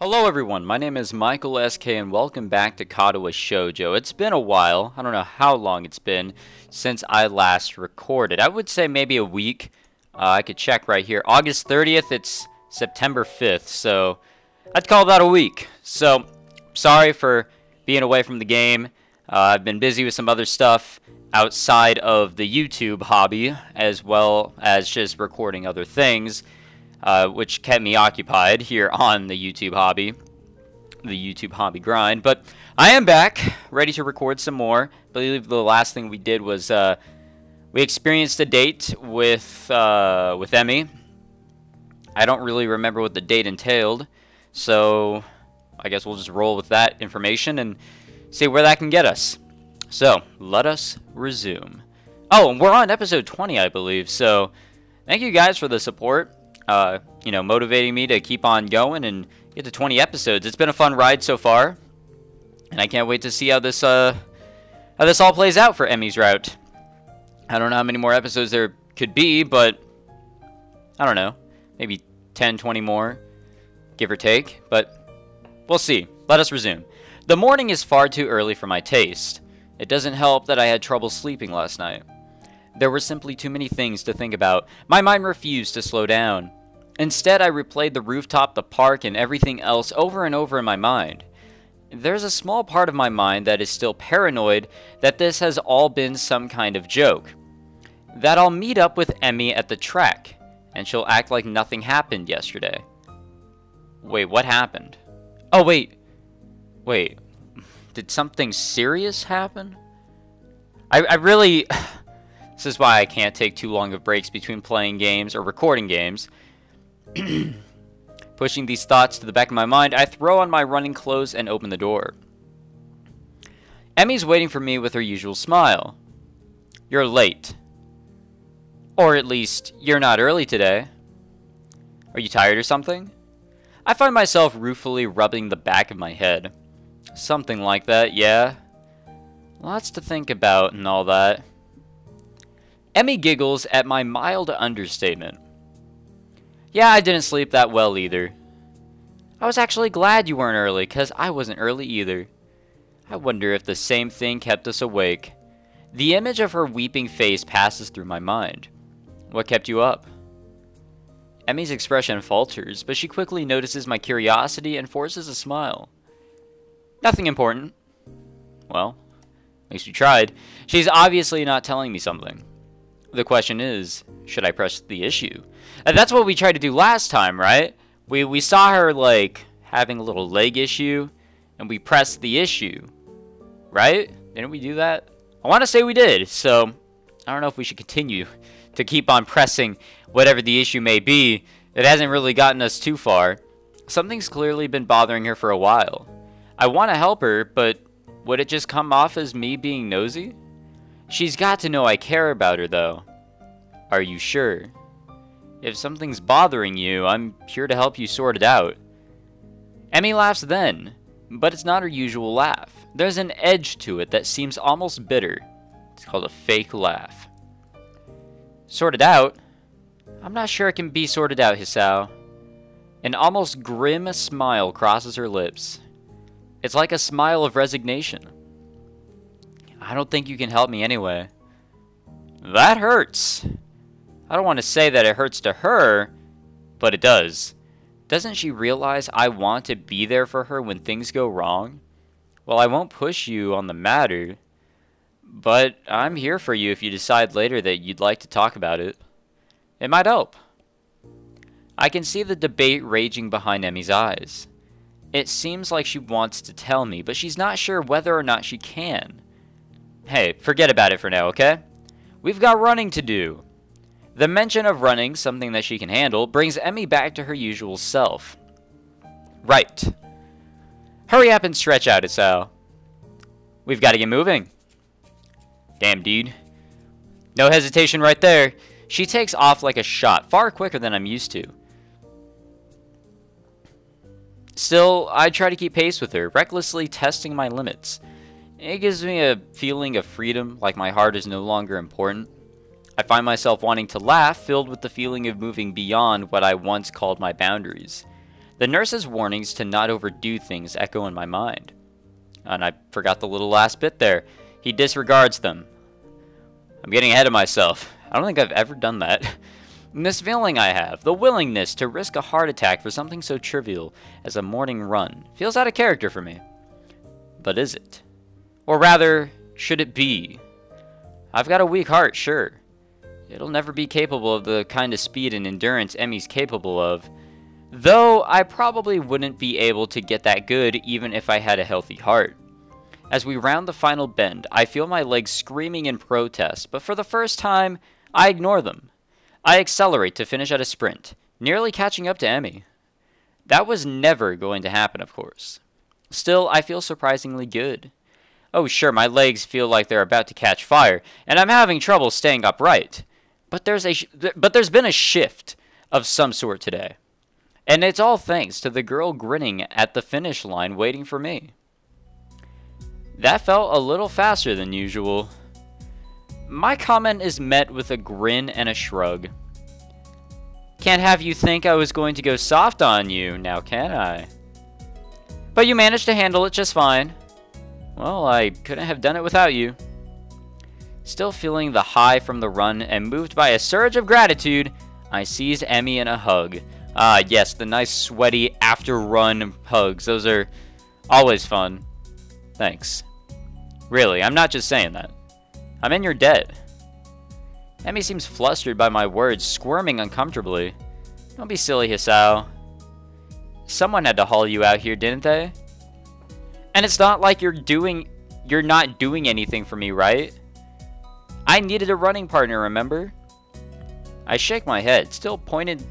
Hello everyone, my name is Michael SK and welcome back to Katawa Shoujo. It's been a while, I don't know how long it's been since I last recorded. I would say maybe a week. I could check right here. August 30th, it's September 5th, so I'd call that a week. So, sorry for being away from the game. I've been busy with some other stuff outside of the YouTube hobby, as well as just recording other things. Which kept me occupied here on the YouTube hobby grind. But I am back, ready to record some more. I believe the last thing we did was we experienced a date with Emmy. I don't really remember what the date entailed, so I guess we'll just roll with that information and see where that can get us. So let us resume. Oh, and we're on episode 20, I believe. So thank you guys for the support. Motivating me to keep on going and get to 20 episodes. It's been a fun ride so far, and I can't wait to see how this all plays out for Emmy's route. I don't know how many more episodes there could be, but I don't know, maybe 10, 20 more, give or take, but we'll see. Let us resume. The morning is far too early for my taste. It doesn't help that I had trouble sleeping last night. There were simply too many things to think about. My mind refused to slow down. Instead, I replayed the rooftop, the park, and everything else over and over in my mind. There's a small part of my mind that is still paranoid that this has all been some kind of joke. That I'll meet up with Emmy at the track, and she'll act like nothing happened yesterday. Wait, what happened? Oh, wait. Did something serious happen? I really... This is why I can't take too long of breaks between playing games or recording games. Pushing these thoughts to the back of my mind, I throw on my running clothes and open the door. Emmy's waiting for me with her usual smile. You're late. Or at least, you're not early today. Are you tired or something? I find myself ruefully rubbing the back of my head. Something like that, yeah. Lots to think about and all that. Emmy giggles at my mild understatement. Yeah, I didn't sleep that well either. I was actually glad you weren't early, because I wasn't early either. I wonder if the same thing kept us awake. The image of her weeping face passes through my mind. What kept you up? Emmy's expression falters, but she quickly notices my curiosity and forces a smile. Nothing important. Well, at least we tried. She's obviously not telling me something. The question is, should I press the issue? And that's what we tried to do last time, right? We saw her, like, having a little leg issue, and we pressed the issue. Right? Didn't we do that? I want to say we did, so I don't know if we should continue to keep on pressing whatever the issue may be. It hasn't really gotten us too far. Something's clearly been bothering her for a while. I want to help her, but would it just come off as me being nosy? She's got to know I care about her, though. Are you sure? If something's bothering you, I'm here to help you sort it out. Emmy laughs then, but it's not her usual laugh. There's an edge to it that seems almost bitter. It's called a fake laugh. Sort it out? I'm not sure it can be sorted out, Hisao. An almost grim smile crosses her lips. It's like a smile of resignation. I don't think you can help me anyway. That hurts. I don't want to say that it hurts to her, but it does. Doesn't she realize I want to be there for her when things go wrong? Well, I won't push you on the matter, but I'm here for you if you decide later that you'd like to talk about it. It might help. I can see the debate raging behind Emmy's eyes. It seems like she wants to tell me, but she's not sure whether or not she can. Hey, forget about it for now, okay? We've got running to do. The mention of running, something that she can handle, brings Emmy back to her usual self. Right. Hurry up and stretch out, Hisao. We've got to get moving. Damn, dude. No hesitation right there. She takes off like a shot, far quicker than I'm used to. Still, I try to keep pace with her, recklessly testing my limits. It gives me a feeling of freedom, like my heart is no longer important. I find myself wanting to laugh, filled with the feeling of moving beyond what I once called my boundaries. The nurse's warnings to not overdo things echo in my mind. And I forgot the little last bit there. He disregards them. I'm getting ahead of myself. I don't think I've ever done that. And this feeling I have, the willingness to risk a heart attack for something so trivial as a morning run, feels out of character for me. But is it? Or rather, should it be? I've got a weak heart, sure. It'll never be capable of the kind of speed and endurance Emmy's capable of. Though I probably wouldn't be able to get that good even if I had a healthy heart. As we round the final bend, I feel my legs screaming in protest, but for the first time, I ignore them. I accelerate to finish at a sprint, nearly catching up to Emmy. That was never going to happen, of course. Still, I feel surprisingly good. Oh sure, my legs feel like they're about to catch fire, and I'm having trouble staying upright. But there's been a shift of some sort today. And it's all thanks to the girl grinning at the finish line waiting for me. That felt a little faster than usual. My comment is met with a grin and a shrug. Can't have you think I was going to go soft on you, now can I? But you managed to handle it just fine. Well, I couldn't have done it without you. Still feeling the high from the run and moved by a surge of gratitude, I seized Emmy in a hug. Ah, yes, the nice sweaty after-run hugs. Those are always fun. Thanks. Really, I'm not just saying that. I'm in your debt. Emmy seems flustered by my words, squirming uncomfortably. Don't be silly, Hisao. Someone had to haul you out here, didn't they? And it's not like you're not doing anything for me, right? I needed a running partner, remember? I shake my head, still pointedly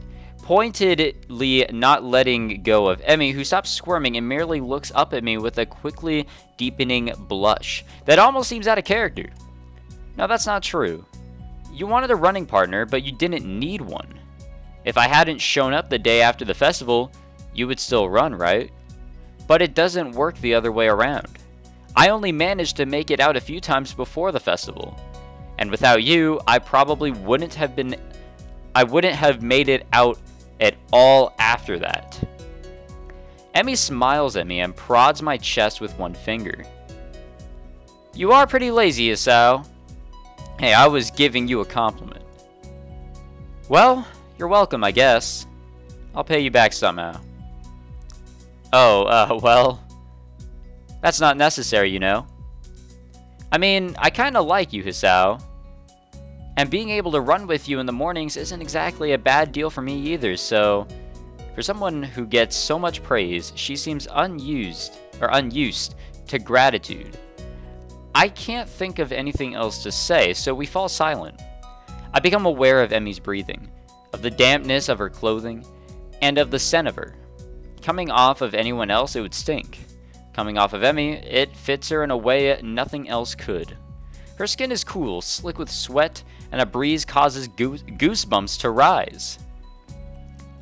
not letting go of Emmy, who stops squirming and merely looks up at me with a quickly deepening blush that almost seems out of character. Now that's not true. You wanted a running partner, but you didn't need one. If I hadn't shown up the day after the festival, you would still run, right? But it doesn't work the other way around. I only managed to make it out a few times before the festival. And without you, I probably wouldn't have made it out at all after that. Emmy smiles at me and prods my chest with one finger. You are pretty lazy, Hisao. Hey, I was giving you a compliment. Well, you're welcome, I guess. I'll pay you back somehow. Oh, well, that's not necessary, you know. I mean, I kinda like you, Hisao. And being able to run with you in the mornings isn't exactly a bad deal for me either, so for someone who gets so much praise, she seems unused to gratitude. I can't think of anything else to say, so we fall silent. I become aware of Emmy's breathing, of the dampness of her clothing, and of the scent of her. Coming off of anyone else, it would stink. Coming off of Emmy, it fits her in a way nothing else could. Her skin is cool, slick with sweat, and a breeze causes goosebumps to rise.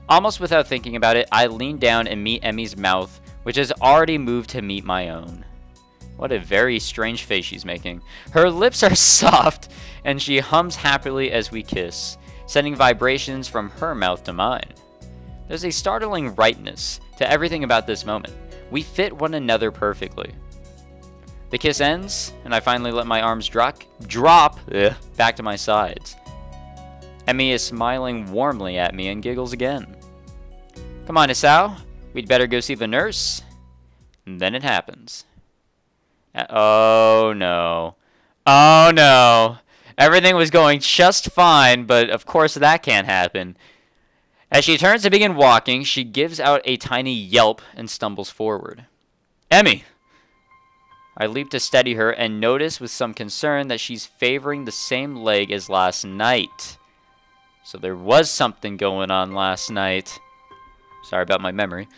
Almost without thinking about it, I lean down and meet Emmy's mouth, which has already moved to meet my own. What a very strange face she's making. Her lips are soft, and she hums happily as we kiss, sending vibrations from her mouth to mine. There's a startling rightness to everything about this moment. We fit one another perfectly. The kiss ends, and I finally let my arms drop back to my sides. Emmy is smiling warmly at me and giggles again. Come on, Hisao. We'd better go see the nurse. And then it happens. Oh no. Oh no. Everything was going just fine, but of course that can't happen. As she turns to begin walking, she gives out a tiny yelp and stumbles forward. Emmy! I leap to steady her and notice with some concern that she's favoring the same leg as last night. So there was something going on last night. Sorry about my memory.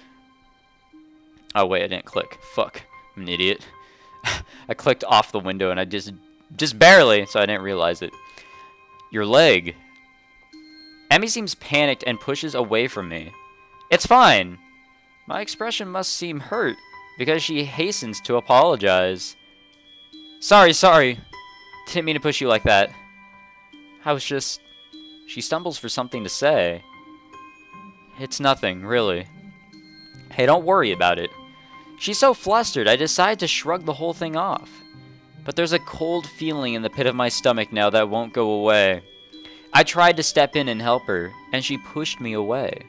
Oh wait, I didn't click. Fuck. I'm an idiot. I clicked off the window and I just barely, so I didn't realize it. Your leg. Emmy seems panicked and pushes away from me. It's fine. My expression must seem hurt because she hastens to apologize. Sorry. Didn't mean to push you like that. I was just... She stumbles for something to say. It's nothing, really. Hey, don't worry about it. She's so flustered, I decide to shrug the whole thing off. But there's a cold feeling in the pit of my stomach now that won't go away. I tried to step in and help her, and she pushed me away.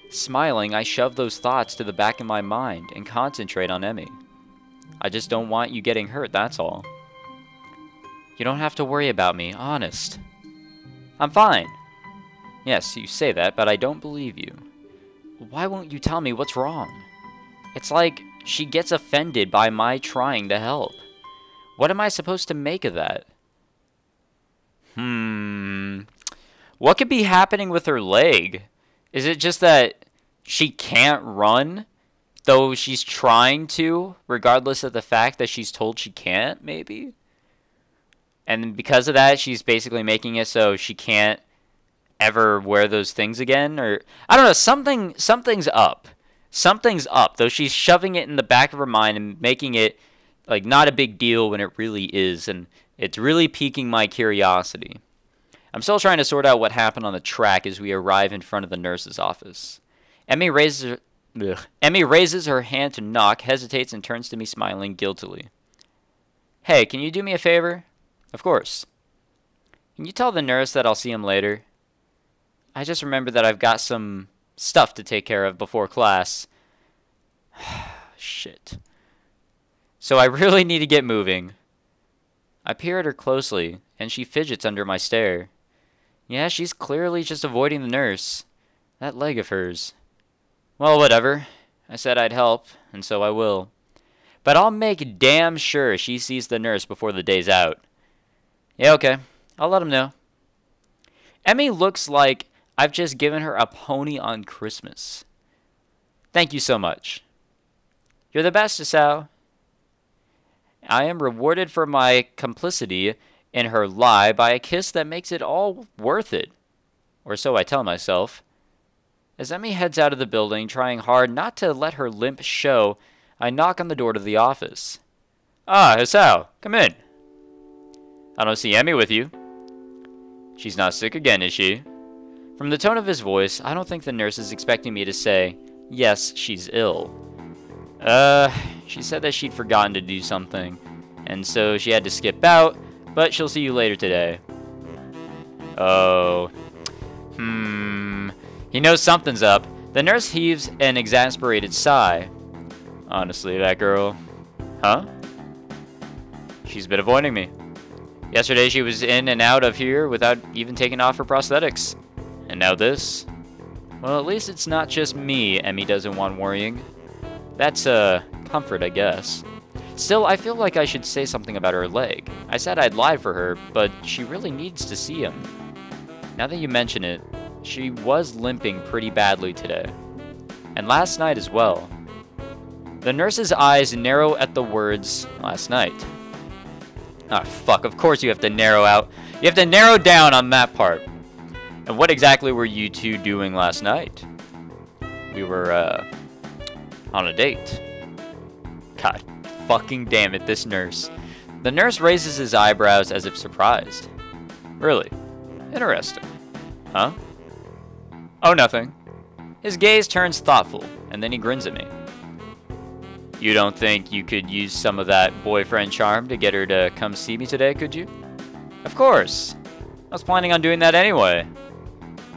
Smiling, I shove those thoughts to the back of my mind and concentrate on Emmy. I just don't want you getting hurt, that's all. You don't have to worry about me, honest. I'm fine. Yes, you say that, but I don't believe you. Why won't you tell me what's wrong? It's like she gets offended by my trying to help. What am I supposed to make of that? What could be happening with her leg? Is it just that she can't run, though she's trying to, regardless of the fact that she's told she can't, maybe? And because of that, she's basically making it so she can't ever wear those things again? Or, I don't know, something's up. Something's up, though she's shoving it in the back of her mind and making it, like, not a big deal when it really is, and it's really piquing my curiosity. I'm still trying to sort out what happened on the track as we arrive in front of the nurse's office. Emmy raises her hand to knock, hesitates, and turns to me smiling guiltily. Hey, can you do me a favor? Of course. Can you tell the nurse that I'll see him later? I just remembered that I've got some stuff to take care of before class. Shit. So I really need to get moving. I peer at her closely, and she fidgets under my stare. Yeah, she's clearly just avoiding the nurse. That leg of hers. Well, whatever. I said I'd help, and so I will. But I'll make damn sure she sees the nurse before the day's out. Yeah, okay. I'll let him know. Emmy looks like I've just given her a pony on Christmas. Thank you so much. You're the best, Hisao. I am rewarded for my complicity in her lie by a kiss that makes it all worth it. Or so I tell myself. As Emmy heads out of the building, trying hard not to let her limp show, I knock on the door to the office. Ah, Hisao, come in. I don't see Emmy with you. She's not sick again, is she? From the tone of his voice, I don't think the nurse is expecting me to say, yes, she's ill. She said that she'd forgotten to do something, and so she had to skip out, but she'll see you later today. Oh. He knows something's up. The nurse heaves an exasperated sigh. Honestly, that girl. Huh? She's been avoiding me. Yesterday she was in and out of here without even taking off her prosthetics. And now this? Well, at least it's not just me Emmy doesn't want worrying. That's a comfort, I guess. Still, I feel like I should say something about her leg. I said I'd lie for her, but she really needs to see him. Now that you mention it, she was limping pretty badly today. And last night as well. The nurse's eyes narrow at the words, last night. Ah, fuck, of course you have to narrow out. You have to narrow down on that part. And what exactly were you two doing last night? We were, on a date. God fucking damn it, this nurse. The nurse raises his eyebrows as if surprised. Really? Interesting. Huh? Oh, nothing. His gaze turns thoughtful, and then he grins at me. You don't think you could use some of that boyfriend charm to get her to come see me today, could you? Of course. I was planning on doing that anyway.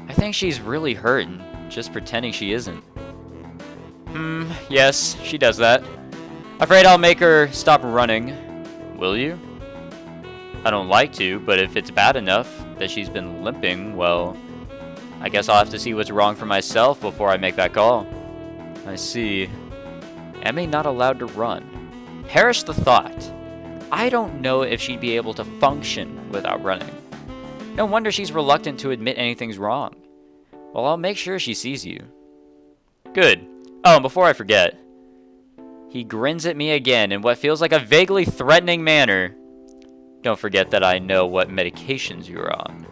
I think she's really hurt and just pretending she isn't. Yes, she does that. Afraid I'll make her stop running. Will you? I don't like to, but if it's bad enough that she's been limping, well, I guess I'll have to see what's wrong for myself before I make that call. I see. Emmy not allowed to run. Perish the thought. I don't know if she'd be able to function without running. No wonder she's reluctant to admit anything's wrong. Well, I'll make sure she sees you. Good. Oh, and before I forget, he grins at me again in what feels like a vaguely threatening manner. Don't forget that I know what medications you're on.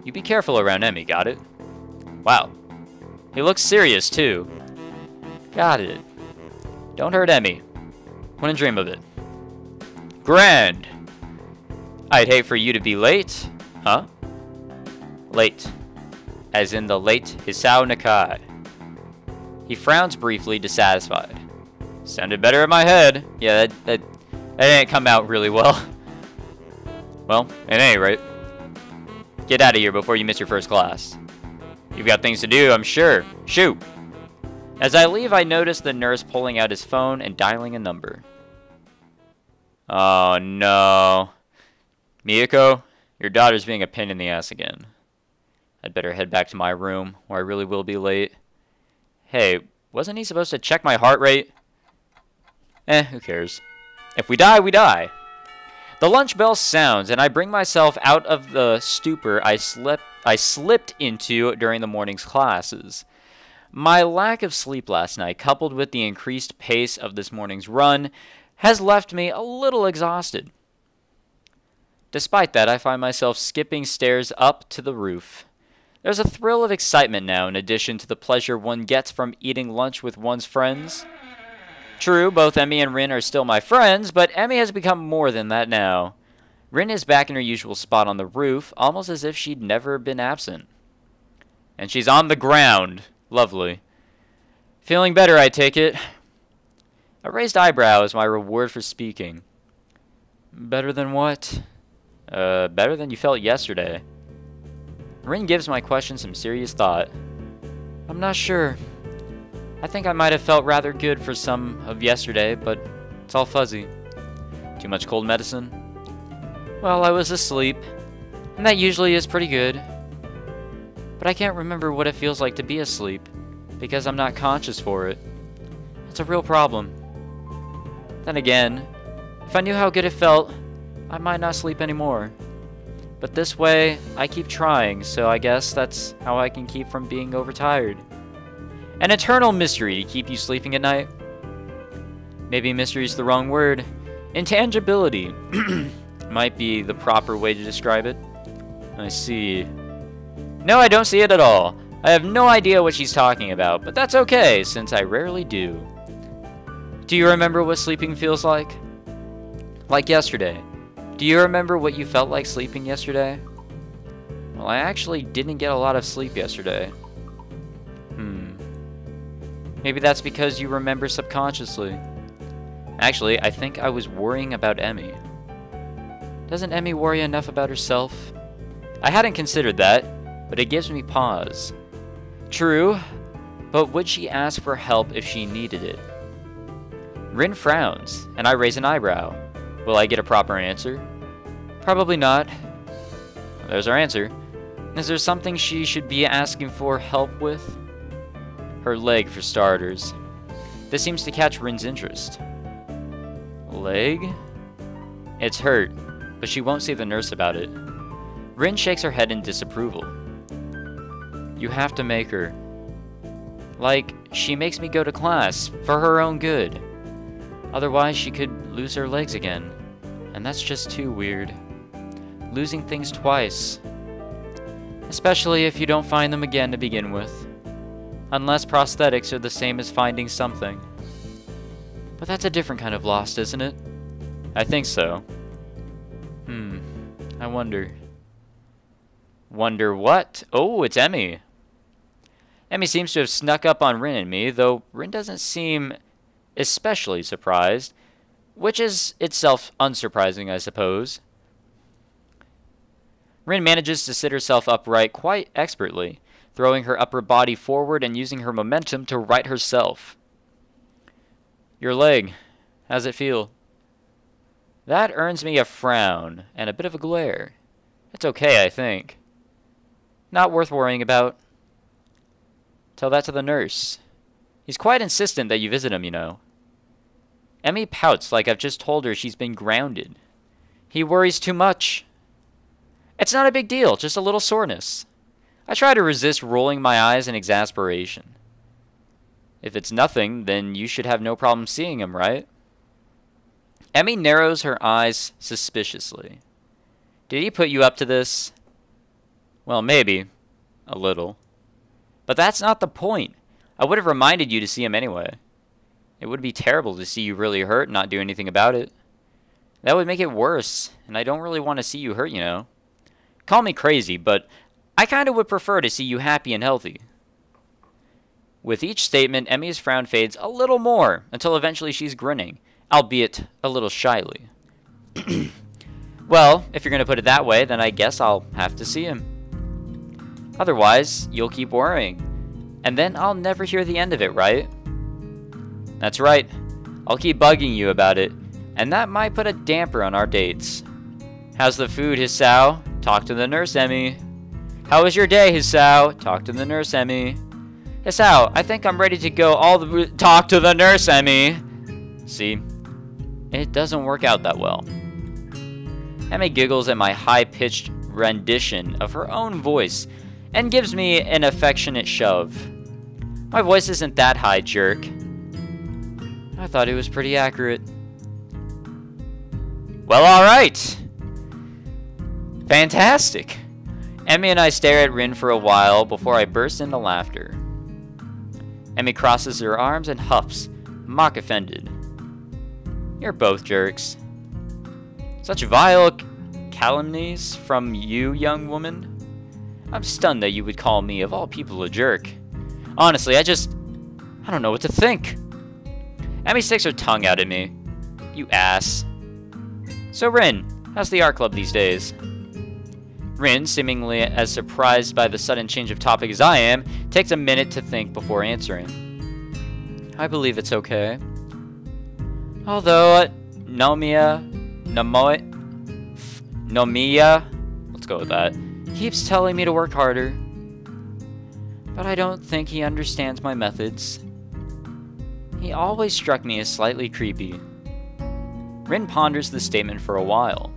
You be careful around Emmy, got it? Wow. He looks serious, too. Got it. Don't hurt Emmy. Wouldn't dream of it. Grand. I'd hate for you to be late. Huh? Late. As in the late Hisao Nakai. He frowns briefly, dissatisfied. Sounded better in my head. Yeah, that didn't come out really well. Well, at any rate, get out of here before you miss your first class. You've got things to do, I'm sure. Shoot! As I leave, I notice the nurse pulling out his phone and dialing a number. Oh, no. Miyako, your daughter's being a pain in the ass again. I'd better head back to my room, or I really will be late. Hey, wasn't he supposed to check my heart rate? Who cares? If we die, we die. The lunch bell sounds, and I bring myself out of the stupor I slipped into during the morning's classes. My lack of sleep last night, coupled with the increased pace of this morning's run, has left me a little exhausted. Despite that, I find myself skipping stairs up to the roof. There's a thrill of excitement now, in addition to the pleasure one gets from eating lunch with one's friends. True, both Emmy and Rin are still my friends, but Emmy has become more than that now. Rin is back in her usual spot on the roof, almost as if she'd never been absent. And she's on the ground. Lovely. Feeling better, I take it. A raised eyebrow is my reward for speaking. Better than what? Better than you felt yesterday. Rin gives my question some serious thought. I'm not sure. I think I might have felt rather good for some of yesterday, but it's all fuzzy. Too much cold medicine? Well, I was asleep, and that usually is pretty good. But I can't remember what it feels like to be asleep, because I'm not conscious for it. It's a real problem. Then again, if I knew how good it felt, I might not sleep anymore. But this way, I keep trying, so I guess that's how I can keep from being overtired. An eternal mystery to keep you sleeping at night? Maybe mystery is the wrong word. Intangibility might be the proper way to describe it. I see. No, I don't see it at all. I have no idea what she's talking about, but that's okay, since I rarely do. Do you remember what sleeping feels like? Like yesterday. Do you remember what you felt like sleeping yesterday? Well, I actually didn't get a lot of sleep yesterday. Maybe that's because you remember subconsciously. Actually, I think I was worrying about Emmy. Doesn't Emmy worry enough about herself? I hadn't considered that, but it gives me pause. True, but would she ask for help if she needed it? Rin frowns, and I raise an eyebrow. Will I get a proper answer? Probably not. There's our answer. Is there something she should be asking for help with? Her leg, for starters. This seems to catch Rin's interest. Leg? It's hurt, but she won't see the nurse about it. Rin shakes her head in disapproval. You have to make her. Like, she makes me go to class, for her own good. Otherwise, she could lose her legs again. And that's just too weird. Losing things twice. Especially if you don't find them again to begin with. Unless prosthetics are the same as finding something. But that's a different kind of lost, isn't it? I think so. I wonder. Wonder what? Oh, it's Emmy. Emmy seems to have snuck up on Rin and me, though Rin doesn't seem especially surprised, which is itself unsurprising, I suppose. Rin manages to sit herself upright quite expertly, throwing her upper body forward and using her momentum to right herself. Your leg, how's it feel? That earns me a frown and a bit of a glare. It's okay, I think. Not worth worrying about. Tell that to the nurse. He's quite insistent that you visit him, you know. Emmy pouts like I've just told her she's been grounded. He worries too much. It's not a big deal, just a little soreness. I try to resist rolling my eyes in exasperation. If it's nothing, then you should have no problem seeing him, right? Emmy narrows her eyes suspiciously. Did he put you up to this? Well, maybe. A little. But that's not the point. I would have reminded you to see him anyway. It would be terrible to see you really hurt and not do anything about it. That would make it worse, and I don't really want to see you hurt, you know. Call me crazy, but I kind of would prefer to see you happy and healthy. With each statement, Emi's frown fades a little more, until eventually she's grinning, albeit a little shyly. Well, if you're going to put it that way, then I guess I'll have to see him. Otherwise, you'll keep worrying. And then I'll never hear the end of it, right? That's right. I'll keep bugging you about it, and that might put a damper on our dates. How's the food, Hisao? Talk to the nurse, Emi. How was your day, Hisao? Talk to the nurse, Emi. Hisao, I think I'm ready to go talk to the nurse, Emi. See? It doesn't work out that well. Emi giggles at my high-pitched rendition of her own voice and gives me an affectionate shove. My voice isn't that high, jerk. I thought it was pretty accurate. Well, alright. Fantastic. Emi and I stare at Rin for a while before I burst into laughter. Emi crosses her arms and huffs, mock offended. You're both jerks. Such vile calumnies from you, young woman. I'm stunned that you would call me, of all people, a jerk. Honestly, I don't know what to think. Emi sticks her tongue out at me. You ass. So Rin, how's the art club these days? Rin, seemingly as surprised by the sudden change of topic as I am, takes a minute to think before answering. I believe it's okay. Although, Nomiya, let's go with that, keeps telling me to work harder. But I don't think he understands my methods. He always struck me as slightly creepy. Rin ponders this statement for a while.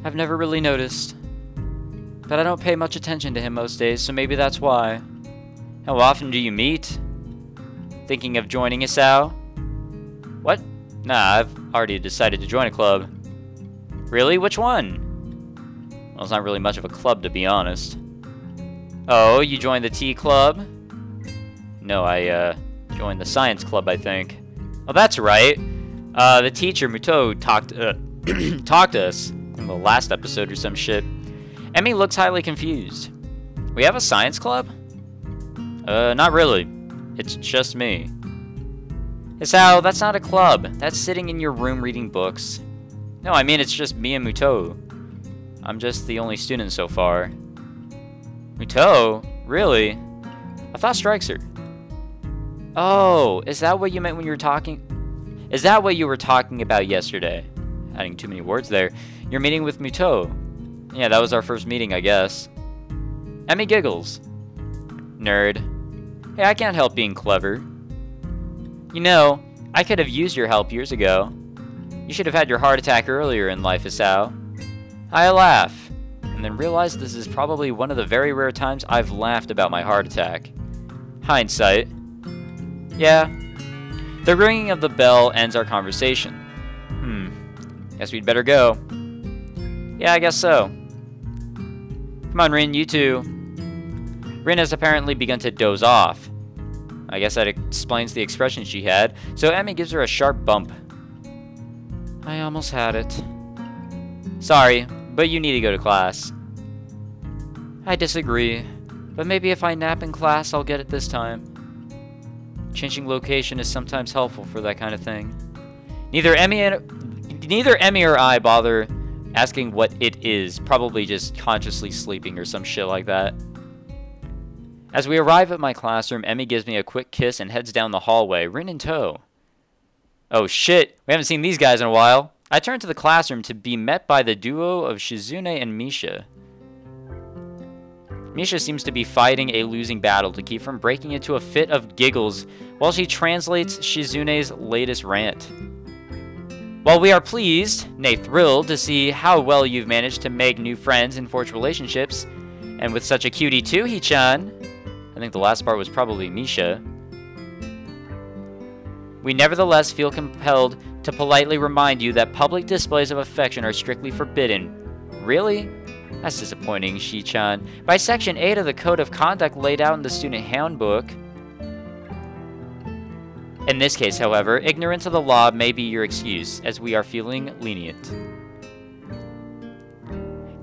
I've never really noticed. But I don't pay much attention to him most days, so maybe that's why. How often do you meet? Thinking of joining Hisao? What? Nah, I've already decided to join a club. Really? Which one? Well, it's not really much of a club, to be honest. Oh, you joined the tea club? No, I joined the science club, I think. Oh, that's right. The teacher, Muto, talked to us in the last episode or some shit. Emi looks highly confused. We have a science club? Not really. It's just me. Hisao, that's not a club. That's sitting in your room reading books. No, I mean it's just me and Muto. I'm just the only student so far. Muto? Really? I thought strikes her. Oh, is that what you meant when you were talking? Is that what you were talking about yesterday? Adding too many words there. You're meeting with Muto. Yeah, that was our first meeting, I guess. Emi giggles. Nerd. Hey, I can't help being clever. You know, I could have used your help years ago. You should have had your heart attack earlier in life, Hisao. I laugh, and then realize this is probably one of the very rare times I've laughed about my heart attack. Hindsight. Yeah. The ringing of the bell ends our conversation. Guess we'd better go. Yeah, I guess so. Come on, Rin, you too. Rin has apparently begun to doze off. I guess that explains the expression she had, so Emi gives her a sharp bump. I almost had it. Sorry, but you need to go to class. I disagree, but maybe if I nap in class, I'll get it this time. Changing location is sometimes helpful for that kind of thing. Neither Emi or I bother asking what it is, probably just consciously sleeping or some shit like that. As we arrive at my classroom, Emi gives me a quick kiss and heads down the hallway, Rin in tow. Oh shit, we haven't seen these guys in a while. I turn to the classroom to be met by the duo of Shizune and Misha. Misha seems to be fighting a losing battle to keep from breaking into a fit of giggles while she translates Shizune's latest rant. While we are pleased, nay thrilled, to see how well you've managed to make new friends and forge relationships, and with such a cutie too, Hichan. I think the last part was probably Misha. We nevertheless feel compelled to politely remind you that public displays of affection are strictly forbidden. Really? That's disappointing, Shi-chan. By Section 8 of the Code of Conduct laid out in the Student Handbook. In this case, however, ignorance of the law may be your excuse, as we are feeling lenient.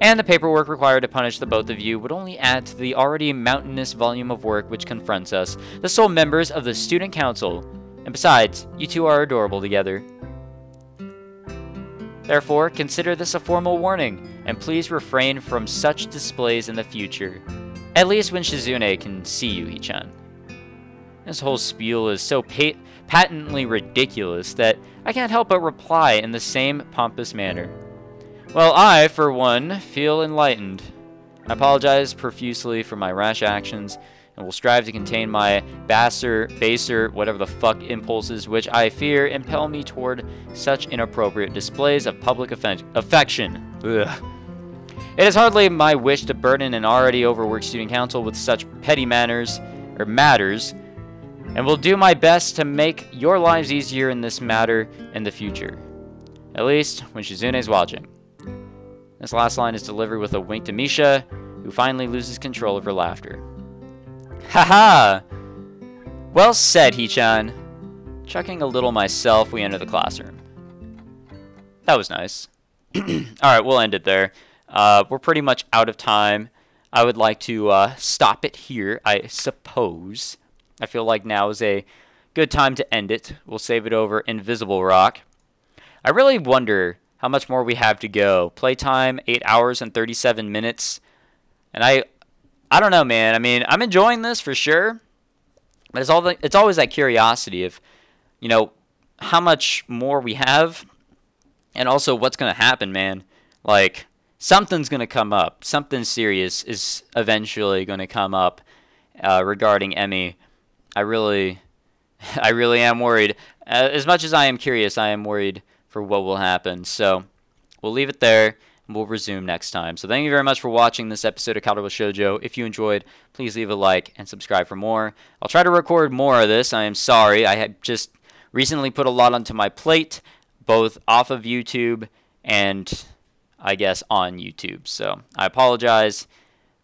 And the paperwork required to punish the both of you would only add to the already mountainous volume of work which confronts us, the sole members of the student council. And besides, you two are adorable together. Therefore, consider this a formal warning, and please refrain from such displays in the future. At least when Shizune can see you, Hichan. This whole spiel is so patently ridiculous that I can't help but reply in the same pompous manner. Well, I, for one, feel enlightened. I apologize profusely for my rash actions, and will strive to contain my baser, whatever the fuck impulses which I fear impel me toward such inappropriate displays of public affection. Ugh. It is hardly my wish to burden an already overworked student council with such petty matters, and will do my best to make your lives easier in this matter in the future. At least when Shizune is watching. This last line is delivered with a wink to Misha, who finally loses control of her laughter. Haha! Well said, Hichan. Chuckling a little myself, we enter the classroom. That was nice. Alright, we'll end it there. We're pretty much out of time. I would like to stop it here, I suppose. I feel like now is a good time to end it. We'll save it over Invisible Rock. I really wonder how much more we have to go. Playtime, 8 hours and 37 minutes. And I don't know, man. I mean, I'm enjoying this for sure. But it's always that curiosity of, you know, how much more we have. And also what's going to happen, man. Like, something's going to come up. Something serious is eventually going to come up regarding Emmy. I really am worried. As much as I am curious, I am worried for what will happen. So we'll leave it there, and we'll resume next time. So thank you very much for watching this episode of Katawa Shoujo. If you enjoyed, please leave a like and subscribe for more. I'll try to record more of this. I am sorry. I had just recently put a lot onto my plate, both off of YouTube and I guess on YouTube. So I apologize,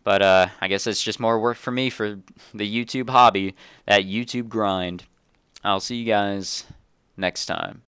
but I guess it's just more work for me for the YouTube hobby, that YouTube grind. I'll see you guys next time.